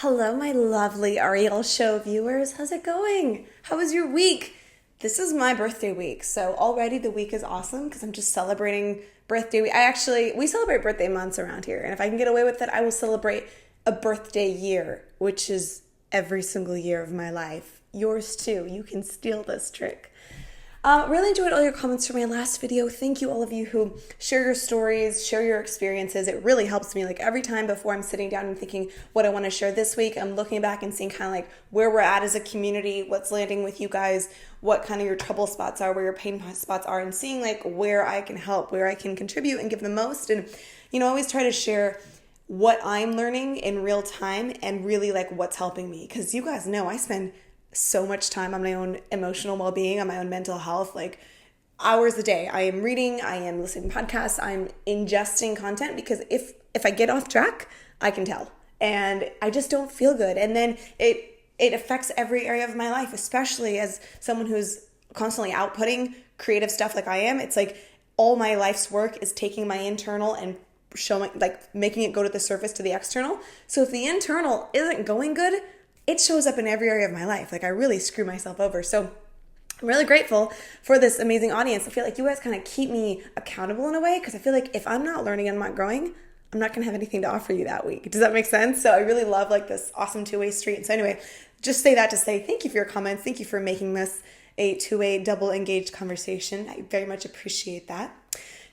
Hello, my lovely Ariel show viewers. How's it going? How was your week? This is my birthday week, so already the week is awesome because I'm just celebrating birthday week. We celebrate birthday months around here, and if I can get away with it, I will celebrate a birthday year, which is every single year of my life. Yours too. You can steal this trick. Really enjoyed all your comments from my last video. Thank you all of you who share your stories, share your experiences. It really helps me. Like every time before I'm sitting down and thinking what I want to share this week, I'm looking back and seeing kind of like where we're at as a community, what's landing with you guys, what kind of your trouble spots are, where your pain spots are, and seeing like where I can help, where I can contribute and give the most. And, I always try to share what I'm learning in real time and really like what's helping me. Because you guys know I spend so much time on my own emotional well-being, on my own mental health, like hours a day. I am reading, I am listening to podcasts, I'm ingesting content because if I get off track, I can tell. And I just don't feel good. And then it affects every area of my life, especially as someone who's constantly outputting creative stuff like I am. It's like all my life's work is taking my internal and showing, like making it go to the surface to the external. So if the internal isn't going good, it shows up in every area of my life. Like I really screw myself over. So I'm really grateful for this amazing audience. I feel like you guys kind of keep me accountable in a way because I feel like if I'm not learning and I'm not growing, I'm not going to have anything to offer you that week. Does that make sense? So I really love like this awesome two-way street. And so anyway, just say that to say thank you for your comments. Thank you for making this a two-way double engaged conversation. I very much appreciate that.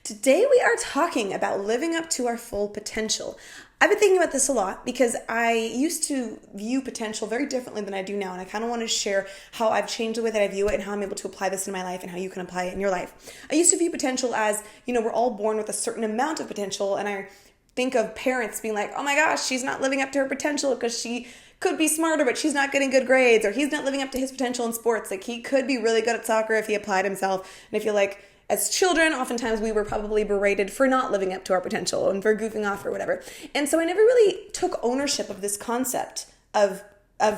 Today we are talking about living up to our full potential. I've been thinking about this a lot because I used to view potential very differently than I do now, and I kind of want to share how I've changed the way that I view it and how I'm able to apply this in my life and how you can apply it in your life. I used to view potential as, we're all born with a certain amount of potential, and I think of parents being like, oh my gosh, she's not living up to her potential because she could be smarter, but she's not getting good grades, or he's not living up to his potential in sports. Like he could be really good at soccer if he applied himself. And I feel like as children, oftentimes we were probably berated for not living up to our potential and for goofing off or whatever. And so I never really took ownership of this concept of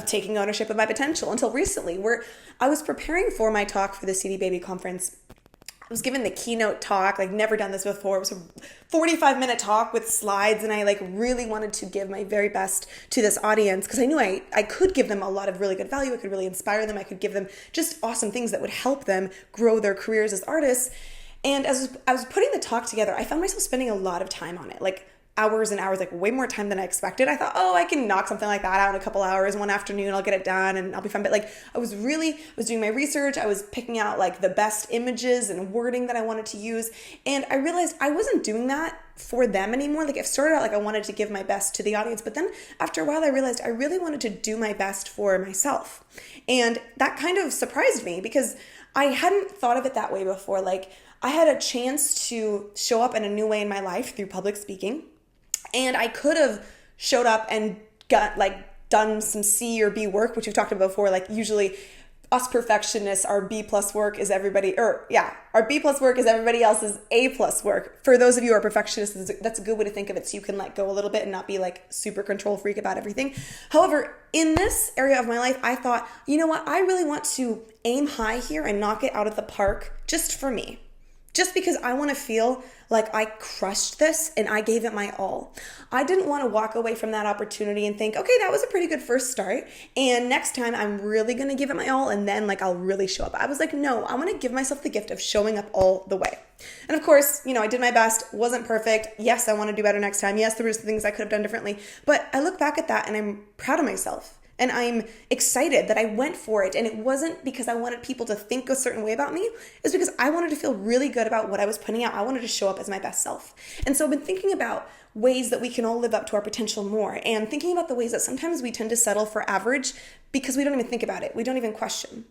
taking ownership of my potential until recently, where I was preparing for my talk for the CD Baby conference. I was given the keynote talk, like never done this before. It was a 45-minute talk with slides, and I like really wanted to give my very best to this audience because I knew I could give them a lot of really good value. I could really inspire them. I could give them just awesome things that would help them grow their careers as artists. And as I was putting the talk together, I found myself spending a lot of time on it, like hours and hours, like way more time than I expected. I thought, I can knock something like that out in a couple hours, one afternoon, I'll get it done and I'll be fine. But like I was doing my research. I was picking out like the best images and wording that I wanted to use. And I realized I wasn't doing that for them anymore. Like it started out like I wanted to give my best to the audience, but then after a while I realized I really wanted to do my best for myself. And that kind of surprised me because I hadn't thought of it that way before. Like I had a chance to show up in a new way in my life through public speaking. And I could have showed up and done some C or B work, which we've talked about before. Like usually us perfectionists, our B plus work is our B plus work is everybody else's A plus work. For those of you who are perfectionists, that's a good way to think of it. So you can let go a little bit and not be like super control freak about everything. However, in this area of my life, I thought, you know what? I really want to aim high here and knock it out of the park just for me. Just because I want to feel like I crushed this and I gave it my all. I didn't want to walk away from that opportunity and think, okay, that was a pretty good first start. And next time I'm really going to give it my all and then I'll really show up. I was like, no, I want to give myself the gift of showing up all the way. And of course, I did my best, wasn't perfect. Yes, I want to do better next time. Yes, there was things I could have done differently. But I look back at that and I'm proud of myself. And I'm excited that I went for it. And it wasn't because I wanted people to think a certain way about me. It's because I wanted to feel really good about what I was putting out. I wanted to show up as my best self. And so I've been thinking about ways that we can all live up to our potential more, and thinking about the ways that sometimes we tend to settle for average because we don't even think about it. We don't even question.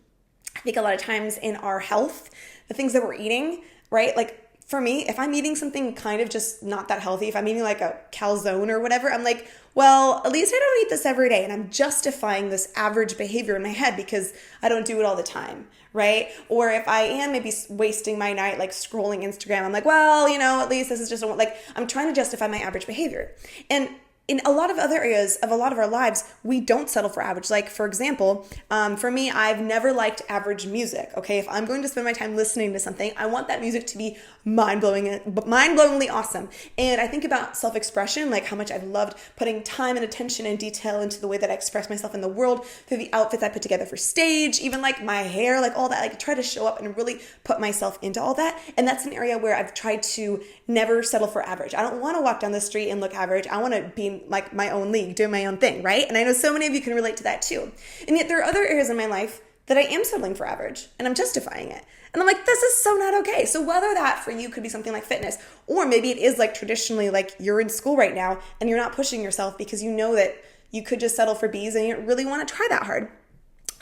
I think a lot of times in our health, the things that we're eating, right? Like for me, if I'm eating something kind of just not that healthy, if I'm eating like a calzone or whatever, I'm like, well, at least I don't eat this every day. And I'm justifying this average behavior in my head because I don't do it all the time, right? Or if I am maybe wasting my night like scrolling Instagram, I'm like, well, at least this is just like I'm trying to justify my average behavior. And in a lot of other areas of a lot of our lives, we don't settle for average. Like, for example, for me, I've never liked average music. Okay, if I'm going to spend my time listening to something, I want that music to be mind-blowingly awesome. And I think about self-expression, like how much I've loved putting time and attention and detail into the way that I express myself in the world, through the outfits I put together for stage, even like my hair, like all that. Like, try to show up and really put myself into all that. And that's an area where I've tried to never settle for average. I don't want to walk down the street and look average. I want to be like my own league, doing my own thing, right? And I know so many of you can relate to that too. And yet there are other areas in my life that I am settling for average, and I'm justifying it. And I'm like, this is so not okay. So whether that for you could be something like fitness, or maybe it is like traditionally like you're in school right now and you're not pushing yourself because you know that you could just settle for B's and you don't really want to try that hard.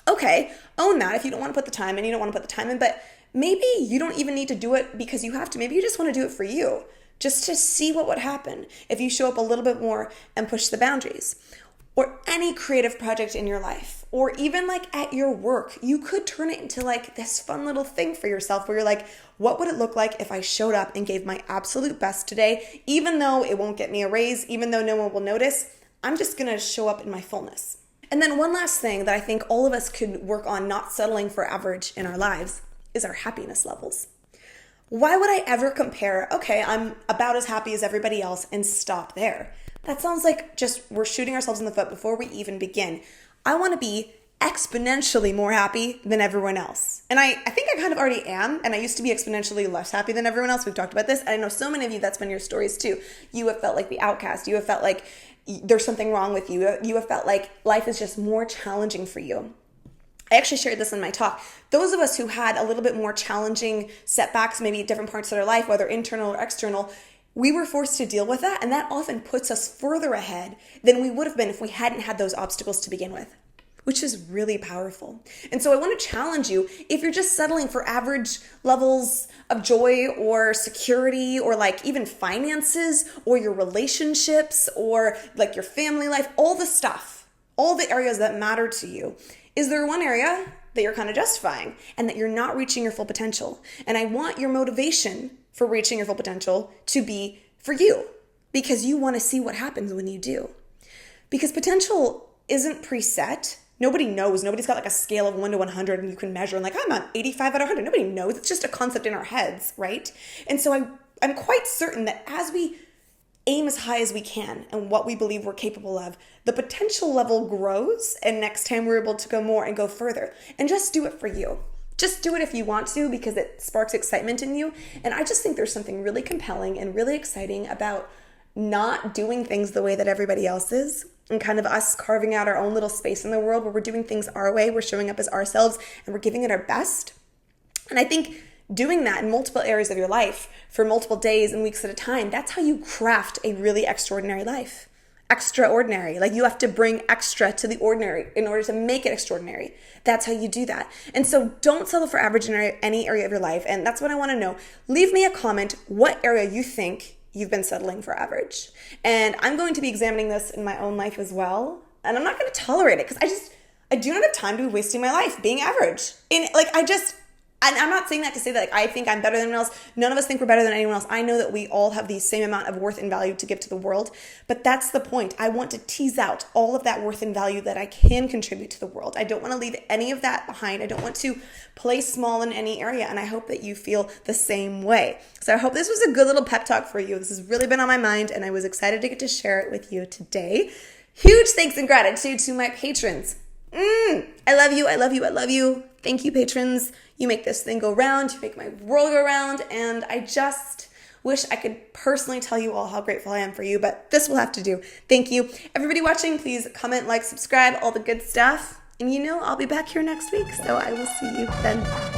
Okay, own that if you don't want to put the time in, you don't want to put the time in, but maybe you don't even need to do it because you have to. Maybe you just want to do it for you, just to see what would happen if you show up a little bit more and push the boundaries. Or any creative project in your life, or even like at your work, you could turn it into like this fun little thing for yourself where you're like, what would it look like if I showed up and gave my absolute best today, even though it won't get me a raise, even though no one will notice, I'm just gonna show up in my fullness. And then one last thing that I think all of us could work on not settling for average in our lives is our happiness levels. Why would I ever compare, okay, I'm about as happy as everybody else and stop there? That sounds like just we're shooting ourselves in the foot before we even begin. I want to be exponentially more happy than everyone else. And I think I kind of already am, and I used to be exponentially less happy than everyone else. We've talked about this, and I know so many of you, that's been your stories too. You have felt like the outcast. You have felt like there's something wrong with you. You have felt like life is just more challenging for you. I actually shared this in my talk. Those of us who had a little bit more challenging setbacks, maybe at different parts of their life, whether internal or external, we were forced to deal with that, and that often puts us further ahead than we would have been if we hadn't had those obstacles to begin with, which is really powerful. And so I want to challenge you, if you're just settling for average levels of joy or security or like even finances or your relationships or like your family life, all the stuff, all the areas that matter to you, is there one area that you're kind of justifying and that you're not reaching your full potential? And I want your motivation for reaching your full potential to be for you, because you want to see what happens when you do. Because potential isn't preset. Nobody knows. Nobody's got like a scale of 1 to 100 and you can measure and like, I'm on 85 out of 100. Nobody knows. It's just a concept in our heads, right? And so I'm quite certain that as we aim as high as we can and what we believe we're capable of, the potential level grows, and next time we're able to go more and go further. And just do it for you. Just do it if you want to, because it sparks excitement in you. And I just think there's something really compelling and really exciting about not doing things the way that everybody else is, and kind of us carving out our own little space in the world where we're doing things our way, we're showing up as ourselves, and we're giving it our best. And I think doing that in multiple areas of your life for multiple days and weeks at a time, that's how you craft a really extraordinary life. Extraordinary. Like, you have to bring extra to the ordinary in order to make it extraordinary. That's how you do that. And so don't settle for average in any area of your life. And that's what I want to know. Leave me a comment what area you think you've been settling for average. And I'm going to be examining this in my own life as well. And I'm not going to tolerate it, because I do not have time to be wasting my life being average. And I'm not saying that to say that like I think I'm better than anyone else. None of us think we're better than anyone else. I know that we all have the same amount of worth and value to give to the world. But that's the point. I want to tease out all of that worth and value that I can contribute to the world. I don't want to leave any of that behind. I don't want to play small in any area. And I hope that you feel the same way. So I hope this was a good little pep talk for you. This has really been on my mind, and I was excited to get to share it with you today. Huge thanks and gratitude to my patrons. I love you. I love you. I love you. Thank you, patrons. You make this thing go round. You make my world go round. And I just wish I could personally tell you all how grateful I am for you, but this will have to do. Thank you. Everybody watching, please comment, like, subscribe, all the good stuff. And I'll be back here next week. So I will see you then.